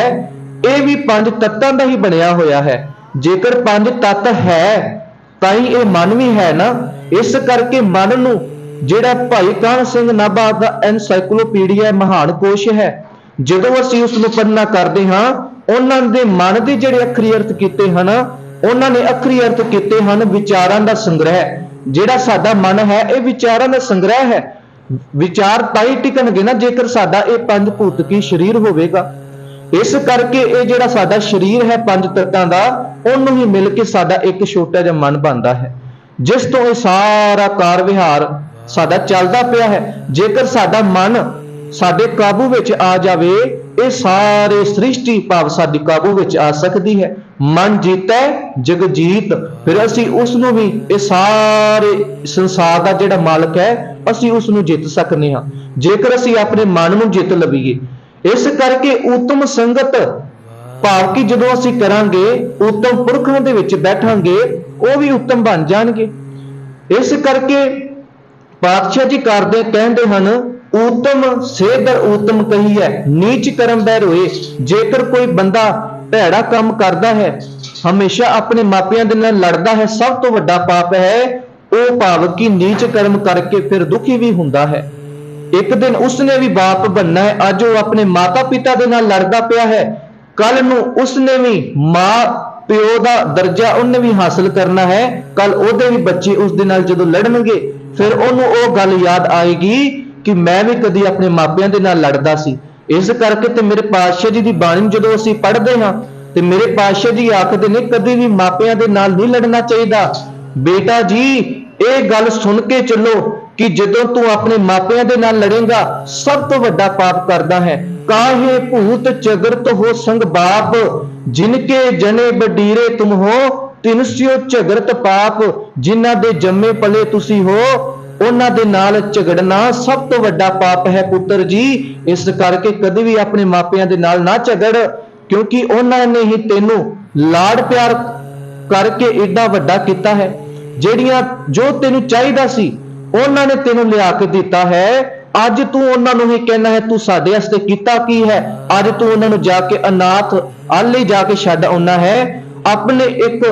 ਇਹ ਵੀ 5 ਤੱਤਾਂ ਦਾ ਹੀ ਬਣਿਆ ਹੋਇਆ ਹੈ। ਜੇਕਰ 5 ਤੱਤ ਹੈ ਤਾਂ ਹੀ ਇਹ ਮਨ ਵੀ ਹੈ ਨਾ। ਇਸ ਕਰਕੇ ਮਨ ਨੂੰ ਜਿਹੜਾ ਭਾਈ ਕਾਹਨ ਸਿੰਘ ਨਾਭਾ ਦਾ ਐਨਸਾਈਕਲੋਪੀਡੀਆ ਮਹਾਨ ਕੋਸ਼ ਹੈ, ਜਦੋਂ ਅਸੀਂ ਉਸ ਨੂੰ ਪੜ੍ਹਨਾ ਕਰਦੇ ਹਾਂ, ਉਹਨਾਂ ਦੇ ਮਨ ਦੇ ਜਿਹੜੇ ਅੱਖਰੀ ਅਰਥ ਕੀਤੇ ਹਨ, ਉਹਨਾਂ ਨੇ ਅੱਖਰੀ ਅਰਥ ਕੀਤੇ ਹਨ ਵਿਚਾਰਾਂ ਦਾ ਸੰਗ੍ਰਹਿ। ਜਿਹੜਾ ਸਾਡਾ ਮਨ ਹੈ ਇਹ ਵਿਚਾਰਾਂ ਦਾ ਸੰਗ੍ਰਹਿ ਹੈ। ਵਿਚਾਰ ਤਾਂ ਹੀ ਟਿਕਣਗੇ ਨਾ ਜੇਕਰ ਸਾਡਾ ਇਹ 5 ਭੂਤਕੀ ਸਰੀਰ ਹੋਵੇਗਾ। ਇਸ ਕਰਕੇ ਇਹ ਜਿਹੜਾ ਸਾਡਾ ਸਰੀਰ ਹੈ 5 ਤੱਤਾਂ ਦਾ, ਉਹਨੂੰ ਹੀ ਮਿਲ ਕੇ ਸਾਡਾ ਇੱਕ ਛੋਟਾ ਜਿਹਾ ਮਨ ਬਣਦਾ ਹੈ, ਜਿਸ ਤੋਂ ਇਹ ਸਾਰਾ ਕਾਰ ਵਿਹਾਰ ਸਾਡਾ ਚੱਲਦਾ ਪਿਆ ਹੈ। ਜੇਕਰ ਸਾਡਾ ਮਨ ਸਾਡੇ ਕਾਬੂ ਵਿੱਚ ਆ ਜਾਵੇ, ਇਹ ਸਾਰੇ ਸ੍ਰਿਸ਼ਟੀ ਭਾਵ ਸਾਡੀ ਕਾਬੂ ਵਿੱਚ ਆ ਸਕਦੀ ਹੈ। ਮਨ ਜੀਤੈ ਜਗ ਜੀਤ, ਫਿਰ ਅਸੀਂ ਉਸ ਨੂੰ ਵੀ, ਇਹ ਸਾਰੇ ਸੰਸਾਰ ਦਾ ਜਿਹੜਾ ਮਾਲਕ ਹੈ, ਅਸੀਂ ਉਸ ਨੂੰ ਜਿੱਤ ਸਕਦੇ ਹਾਂ ਜੇਕਰ ਅਸੀਂ ਆਪਣੇ ਮਨ ਨੂੰ ਜਿੱਤ ਲਵੀਏ। ਇਸ ਕਰਕੇ ਉਤਮ ਸੰਗਤ ਭਾਵ ਕਿ ਜਦੋਂ ਅਸੀਂ ਕਰਾਂਗੇ, ਉਤਮ ਪੁਰਖਾਂ ਦੇ ਵਿੱਚ ਬੈਠਾਂਗੇ, ਉਹ ਵੀ ਉਤਮ ਬਣ ਜਾਣਗੇ। ਇਸ ਕਰਕੇ ਪਾਤਸ਼ਾਹ ਜੀ ਕਰਦੇ ਕਹਿੰਦੇ ਹਨ, ਊਤਮ ਸੇਦਰ ਊਤਮ ਕਹੀਐ ਨੀਚ ਕਰਮ ਬਹਿ ਰੋਏ। ਜੇਕਰ ਕੋਈ ਬੰਦਾ ਭੈੜਾ ਕੰਮ ਕਰਦਾ ਹੈ, ਹਮੇਸ਼ਾ ਆਪਣੇ ਮਾਪਿਆਂ ਦੇ ਨਾਲ ਲੜਦਾ ਹੈ, ਸਭ ਤੋਂ ਵੱਡਾ ਪਾਪ ਹੈ ਉਹ ਭਾਵ ਕਿ ਨੀਚ ਕਰਮ ਕਰਕੇ ਫਿਰ ਦੁਖੀ ਵੀ ਹੁੰਦਾ ਹੈ। ਇੱਕ ਦਿਨ ਉਸਨੇ ਵੀ ਬਾਪ ਬਣਨਾ ਹੈ। ਅੱਜ ਉਹ ਆਪਣੇ ਮਾਤਾ ਪਿਤਾ ਦੇ ਨਾਲ ਲੜਦਾ ਪਿਆ ਹੈ, ਕੱਲ ਨੂੰ ਉਸਨੇ ਵੀ ਮਾਂ ਪਿਓ ਦਾ ਦਰਜਾ ਉਹਨੇ ਵੀ ਹਾਸਲ ਕਰਨਾ ਹੈ। ਕੱਲ ਉਹਦੇ ਵੀ ਬੱਚੇ ਉਸ ਦੇ ਨਾਲ ਜਦੋਂ ਲੜਨਗੇ, ਫਿਰ ਉਹਨੂੰ ਉਹ ਗੱਲ ਯਾਦ ਆਏਗੀ ਕਿ ਮੈਂ ਵੀ ਕਦੀ ਆਪਣੇ ਮਾਪਿਆਂ ਦੇ ਨਾਲ ਲੜਦਾ ਸੀ। ਇਸ ਕਰਕੇ ਤੇ ਮੇਰੇ ਪਾਤਸ਼ਾਹ ਜੀ ਦੀ ਬਾਣੀ ਜਦੋਂ ਅਸੀਂ ਪੜ੍ਹਦੇ ਹਾਂ ਤੇ ਮੇਰੇ ਪਾਤਸ਼ਾਹ ਜੀ ਆਖਦੇ ਨੇ ਕਦੀ ਵੀ ਮਾਪਿਆਂ ਦੇ ਨਾਲ ਨਹੀਂ ਲੜਨਾ ਚਾਹੀਦਾ। ਬੇਟਾ ਜੀ ਇਹ ਗੱਲ ਸੁਣ ਕੇ ਚੱਲੋ ਕਿ ਜਦੋਂ ਤੂੰ ਆਪਣੇ ਮਾਪਿਆਂ ਦੇ ਨਾਲ ਲੜੇਗਾ, ਸਭ ਤੋਂ ਵੱਡਾ ਪਾਪ ਕਰਦਾ ਹੈ। ਕਾਹੇ ਭੂਤ ਝਗੜਤ ਹੋ ਸੰਗ ਬਾਪ, ਜਿਨਕੇ ਜਨੇ ਬਡੀਰੇ ਤੁਮ ਹੋ, ਤਿਨਸਿਓ ਝਗੜਤ ਪਾਪ। ਜਿਨ੍ਹਾਂ ਦੇ ਜੰਮੇ ਪਲੇ ਤੁਸੀਂ ਹੋ, ਉਹਨਾਂ ਦੇ ਨਾਲ ਝਗੜਨਾ ਸਭ ਤੋਂ ਵੱਡਾ ਪਾਪ ਹੈ ਪੁੱਤਰ ਜੀ। ਇਸ ਕਰਕੇ ਕਦੇ ਵੀ ਆਪਣੇ ਮਾਪਿਆਂ ਦੇ ਨਾਲ ਨਾ ਝਗੜ, ਕਿਉਂਕਿ ਉਹਨਾਂ ਨੇ ਹੀ ਤੈਨੂੰ ਲਾਡ ਪਿਆਰ ਕਰਕੇ ਏਡਾ ਵੱਡਾ ਕੀਤਾ ਹੈ। ਜਿਹੜੀਆਂ ਜੋ ਤੈਨੂੰ ਚਾਹੀਦਾ ਸੀ ਉਹਨਾਂ ਨੇ ਤੈਨੂੰ ਲਿਆ ਕੇ ਦਿੱਤਾ ਹੈ। ਅੱਜ ਤੂੰ ਉਹਨਾਂ ਨੂੰ ਹੀ ਕਹਿਣਾ ਹੈ ਤੂੰ ਸਾਡੇ ਵਾਸਤੇ ਕੀਤਾ ਕੀ ਹੈ। ਅੱਜ ਤੂੰ ਉਹਨਾਂ ਨੂੰ ਜਾ ਕੇ ਅਨਾਥ ਆਲੇ ਜਾ ਕੇ ਛੱਡ ਆਉਣਾ ਹੈ। ਆਪਣੇ ਇੱਕ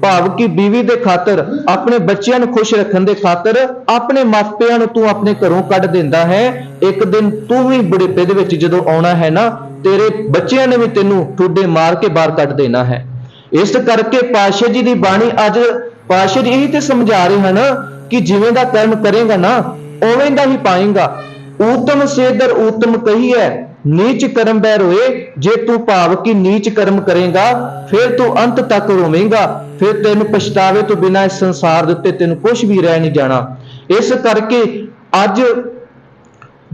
ਭਾਵ ਕਿ ਬੀਵੀ ਦੇ ਖਾਤਰ, ਆਪਣੇ ਬੱਚਿਆਂ ਨੂੰ ਖੁਸ਼ ਰੱਖਣ ਦੇ ਖਾਤਰ ਆਪਣੇ ਮਾਪਿਆਂ ਨੂੰ ਤੂੰ ਆਪਣੇ ਘਰੋਂ ਕੱਢ ਦਿੰਦਾ ਹੈ। ਇੱਕ ਦਿਨ ਤੂੰ ਵੀ ਬੁਢੇਪੇ ਦੇ ਵਿੱਚ ਜਦੋਂ ਆਉਣਾ ਹੈ ਨਾ, ਤੇਰੇ ਬੱਚਿਆਂ ਨੇ ਵੀ ਤੈਨੂੰ ਠੁੱਡੇ ਮਾਰ ਕੇ ਬਾਹਰ ਕੱਢ ਦੇਣਾ ਹੈ। ਇਸ ਕਰਕੇ ਪਾਤਸ਼ਾਹ ਜੀ ਦੀ ਬਾਣੀ ਅੱਜ ਪਾਤਸ਼ਾਹ ਜੀ ਇਹੀ ਤੇ ਸਮਝਾ ਰਹੇ ਹਨ ਕਿ ਜਿਵੇਂ ਦਾ ਕਰਮ ਕਰੇਗਾ ਨਾ ਉਵੇਂ ਦਾ ਹੀ ਪਾਏਗਾ। ਊਤਮ ਸੇਦਰ ਊਤਮ ਕਹੀਐ ਨੀਚ ਕਰਮ ਬਹਿ ਰੋਏ। ਜੇ ਤੂੰ ਭਾਵ ਕਿ ਨੀਚ ਕਰਮ ਕਰੇਗਾ ਫਿਰ ਤੂੰ ਅੰਤ ਤੱਕ ਰੋਵੇਂਗਾ, ਫਿਰ ਤੈਨੂੰ ਪਛਤਾਵੇ ਤੋਂ ਬਿਨਾਂ ਇਸ ਸੰਸਾਰ ਦੇ ਉੱਤੇ ਤੈਨੂੰ ਕੁਝ ਵੀ ਰਹਿ ਨਹੀਂ ਜਾਣਾ। ਇਸ ਕਰਕੇ ਅੱਜ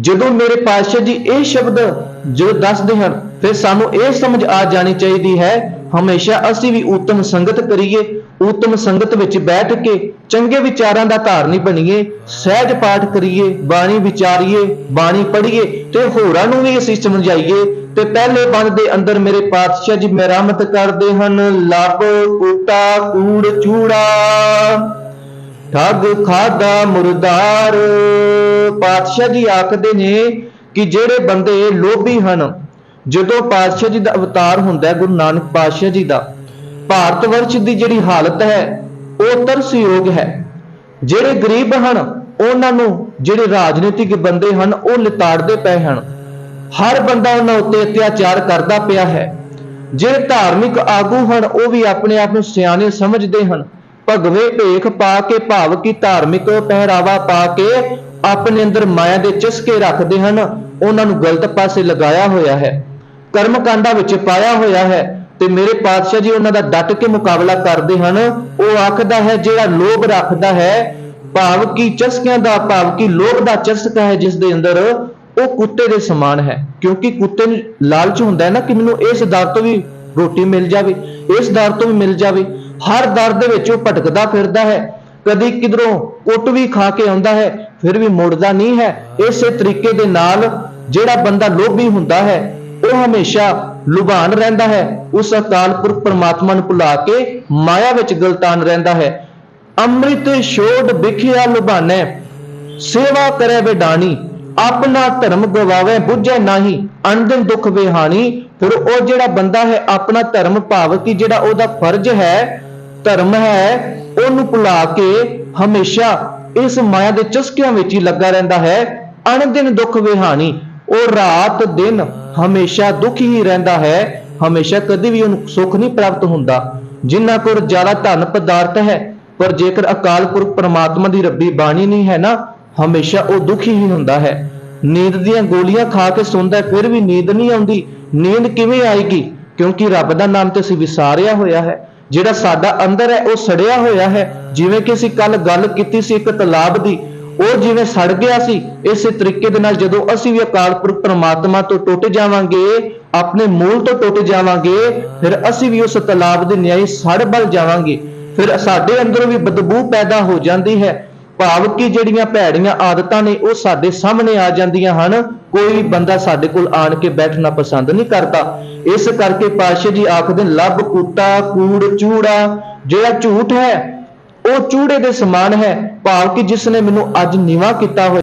ਜਦੋਂ ਮੇਰੇ ਪਾਤਸ਼ਾਹ ਜੀ ਇਹ ਸ਼ਬਦ ਜੋ ਦੱਸਦੇ ਹਨ, ਫਿਰ ਸਾਨੂੰ ਇਹ ਸਮਝ ਆ ਜਾਣੀ ਚਾਹੀਦੀ ਹੈ ਹਮੇਸ਼ਾ ਅਸੀਂ ਵੀ ਉਤਮ ਸੰਗਤ ਕਰੀਏ, ਉਤਮ ਸੰਗਤ ਵਿੱਚ ਬੈਠ ਕੇ ਚੰਗੇ ਵਿਚਾਰਾਂ ਦਾ ਧਾਰਨੀ ਬਣੀਏ, ਸਹਿਜ ਪਾਠ ਕਰੀਏ, ਬਾਣੀ ਵਿਚਾਰੀਏ, ਬਾਣੀ ਪੜ੍ਹੀਏ ਤੇ ਹੋਰਾਂ ਨੂੰ ਵੀ ਅਸੀਂ ਸਮਝਾਈਏ। ਤੇ ਪਹਿਲੇ ਬੰਦ ਦੇ ਅੰਦਰ ਮੇਰੇ ਪਾਤਸ਼ਾਹ ਜੀ ਮਿਹਰਮਤ ਕਰਦੇ ਹਨ, ਲੱਭ ਕੁੱਤਾ ਕੂੜ ਚੂੜਾ ਠੱਗ ਖਾਦਾ ਮੁਰਦਾਰ। ਪਾਤਸ਼ਾਹ ਜੀ ਆਖਦੇ ਨੇ ਕਿ ਜਿਹੜੇ ਬੰਦੇ ਲੋਭੀ ਹਨ, ਜਦੋਂ ਪਾਤਸ਼ਾਹ ਜੀ ਦਾ ਅਵਤਾਰ ਹੁੰਦਾ ਹੈ ਗੁਰੂ ਨਾਨਕ ਪਾਤਸ਼ਾਹ ਜੀ ਦਾ, ਭਾਰਤ ਵਰਸ਼ ਦੀ ਜਿਹੜੀ ਹਾਲਤ ਹੈ ਉਹ ਤਰਸਯੋਗ ਹੈ। ਜਿਹੜੇ ਗਰੀਬ ਹਨ ਉਹਨਾਂ ਨੂੰ ਜਿਹੜੇ ਰਾਜਨੀਤਿਕ ਬੰਦੇ ਹਨ ਉਹ ਲਿਤਾੜਦੇ ਪਏ ਹਨ। ਹਰ ਬੰਦਾ ਉਹਨਾਂ ਉੱਤੇ ਅਤਿਆਚਾਰ ਕਰਦਾ ਪਿਆ ਹੈ। ਜਿਹੜੇ ਧਾਰਮਿਕ ਆਗੂ ਹਨ ਉਹ ਵੀ ਆਪਣੇ ਆਪ ਨੂੰ ਸਿਆਣੇ ਸਮਝਦੇ ਹਨ। ਭਗਵੇ ਭੇਖ ਪਾ ਕੇ ਭਾਵ ਕਿ ਧਾਰਮਿਕ ਪਹਿਰਾਵਾ ਪਾ ਕੇ ਆਪਣੇ ਅੰਦਰ ਮਾਇਆ ਦੇ ਚਸਕੇ ਰੱਖਦੇ ਹਨ। ਉਹਨਾਂ ਨੂੰ ਗਲਤ ਪਾਸੇ ਲਗਾਇਆ ਹੋਇਆ ਹੈ, ਕਰਮਕਾਂਡਾਂ ਵਿੱਚ ਪਾਇਆ ਹੋਇਆ ਹੈ। ਤੇ ਮੇਰੇ ਪਾਤਸ਼ਾਹ ਜੀ ਉਹਨਾਂ ਦਾ ਡਟ ਕੇ ਮੁਕਾਬਲਾ ਕਰਦੇ ਹਨ। ਉਹ ਆਖਦਾ ਹੈ ਜਿਹੜਾ ਲੋਭ ਰੱਖਦਾ ਹੈ ਭਾਵ ਕਿ ਚਸਕਿਆਂ ਦਾ ਭਾਵ ਕਿ ਲੋਭ ਦਾ ਚਸਕਾ ਹੈ ਜਿਸ ਦੇ ਅੰਦਰ, ਉਹ ਕੁੱਤੇ ਦੇ ਸਮਾਨ ਹੈ। ਕਿਉਂਕਿ ਕੁੱਤੇ ਨੂੰ ਲਾਲਚ ਹੁੰਦਾ ਹੈ ਨਾ ਕਿ ਮੈਨੂੰ ਇਸ ਦਰ ਤੋਂ ਵੀ ਰੋਟੀ ਮਿਲ ਜਾਵੇ, ਇਸ ਦਰ ਤੋਂ ਵੀ ਮਿਲ ਜਾਵੇ। ਹਰ ਦਰ ਦੇ ਵਿੱਚ ਉਹ ਭਟਕਦਾ ਫਿਰਦਾ ਹੈ, ਕਦੀ ਕਿਧਰੋਂ ਕੁੱਟ ਵੀ ਖਾ ਕੇ ਆਉਂਦਾ ਹੈ, ਫਿਰ ਵੀ ਮੁੜਦਾ ਨਹੀਂ ਹੈ। ਇਸੇ ਤਰੀਕੇ ਦੇ ਨਾਲ ਜਿਹੜਾ ਬੰਦਾ ਲੋਭੀ ਹੁੰਦਾ ਹੈ ਉਹ ਹਮੇਸ਼ਾ ਲੁਭਾਨ ਰਹਿੰਦਾ ਹੈ, ਉਸ ਅਕਾਲ ਪੁਰਖ ਪਰਮਾਤਮਾ ਨੂੰ ਭੁਲਾ ਕੇ ਮਾਇਆ ਵਿੱਚ ਗਲਤਾਨ ਰਹਿੰਦਾ ਹੈ। ਅੰਮ੍ਰਿਤ ਛੋੜ ਵਿਖਿਆ ਲੁਭਾਨੈ, ਸੇਵਾ ਕਰੇ ਵਿਡਾਣੀ, ਆਪਣਾ ਧਰਮ ਗਵਾਵੇ ਬੁੱਝੈ ਨਾਹੀ, ਅਣਦਿਨ ਦੁੱਖ ਵਿਹਾਣੀ। ਫਿਰ ਉਹ ਜਿਹੜਾ ਬੰਦਾ ਹੈ ਆਪਣਾ ਧਰਮ ਭਾਵ ਕਿ ਜਿਹੜਾ ਉਹਦਾ ਫਰਜ਼ ਹੈ, ਧਰਮ ਹੈ, ਉਹਨੂੰ ਭੁਲਾ ਕੇ ਹਮੇਸ਼ਾ ਇਸ ਮਾਇਆ ਦੇ ਚਸਕਿਆਂ ਵਿੱਚ ਹੀ ਲੱਗਾ ਰਹਿੰਦਾ ਹੈ। ਅਣਦਿਨ ਦੁੱਖ ਵਿਹਾਣੀ, ਉਹ ਰਾਤ ਦਿਨ ਹਮੇਸ਼ਾ ਦੁਖੀ ਹੀ ਰਹਿੰਦਾ ਹੈ, ਹਮੇਸ਼ਾ ਕਦੀ ਵੀ ਉਹਨੂੰ ਸੁੱਖ ਨਹੀਂ ਪ੍ਰਾਪਤ ਹੁੰਦਾ। ਜਿਨ੍ਹਾਂ ਕੋਲ ਜ਼ਿਆਦਾ ਧਨ ਪਦਾਰਥ ਹੈ ਪਰ ਜੇਕਰ ਅਕਾਲ ਪੁਰਖ ਪਰਮਾਤਮਾ ਦੀ ਰੱਬੀ ਬਾਣੀ ਨਹੀਂ ਹੈ ਨਾ, ਹਮੇਸ਼ਾ ਉਹ ਦੁਖੀ ਹੀ ਹੁੰਦਾ ਹੈ। ਨੀਂਦ ਦੀਆਂ ਗੋਲੀਆਂ ਖਾ ਕੇ ਸੌਂਦਾ ਫਿਰ ਵੀ ਨੀਂਦ ਨਹੀਂ ਆਉਂਦੀ। ਨੀਂਦ ਕਿਵੇਂ ਆਏਗੀ? ਕਿਉਂਕਿ ਰੱਬ ਦਾ ਨਾਮ ਤੇ ਅਸੀਂ ਵਿਸਾਰਿਆ ਹੋਇਆ ਹੈ। ਜਿਹੜਾ ਸਾਡਾ ਅੰਦਰ ਹੈ ਉਹ ਸੜਿਆ ਹੋਇਆ ਹੈ। ਜਿਵੇਂ ਕਿ ਅਸੀਂ ਕੱਲ ਗੱਲ ਕੀਤੀ ਸੀ ਇੱਕ ਤਲਾਬ ਦੀ, ਉਹ ਜਿਵੇਂ ਸੜ ਗਿਆ ਸੀ, ਇਸੇ ਤਰੀਕੇ ਦੇ ਨਾਲ ਜਦੋਂ ਅਸੀਂ ਵੀ ਅਕਾਲ ਪੁਰਖ ਪਰਮਾਤਮਾ ਤੋਂ ਟੁੱਟ ਜਾਵਾਂਗੇ, ਆਪਣੇ ਮੂਲ ਤੋਂ ਟੁੱਟ ਜਾਵਾਂਗੇ, ਫਿਰ ਅਸੀਂ ਵੀ ਉਸ ਤਲਾਬ ਦੇ ਨਿਆਈ ਸੜ ਬਲ ਜਾਵਾਂਗੇ। ਫਿਰ ਸਾਡੇ ਅੰਦਰੋਂ ਵੀ ਬਦਬੂ ਪੈਦਾ ਹੋ ਜਾਂਦੀ ਹੈ, ਭਾਵ ਕਿ ਜਿਹੜੀਆਂ ਭੈੜੀਆਂ ਆਦਤਾਂ ਨੇ ਉਹ ਸਾਡੇ ਸਾਹਮਣੇ ਆ ਜਾਂਦੀਆਂ ਹਨ। ਕੋਈ ਬੰਦਾ ਸਾਡੇ ਕੋਲ ਆਣ ਕੇ ਬੈਠਣਾ ਪਸੰਦ ਨਹੀਂ ਕਰਦਾ। ਇਸ ਕਰਕੇ ਪਾਤਸ਼ਾਹ ਜੀ ਆਖਦੇ ਲੱਭ ਕੁੱਤਾ ਕੂੜ ਚੂੜਾ, ਜਿਹੜਾ ਝੂਠ ਹੈ ਉਹ ਚੂੜੇ ਦੇ ਸਮਾਨ ਹੈ, ਭਾਵ ਕਿ ਜਿਸ ਨੇ ਮੈਨੂੰ ਅੱਜ ਨੀਵਾਂ ਕੀਤਾ ਹੋਇਆ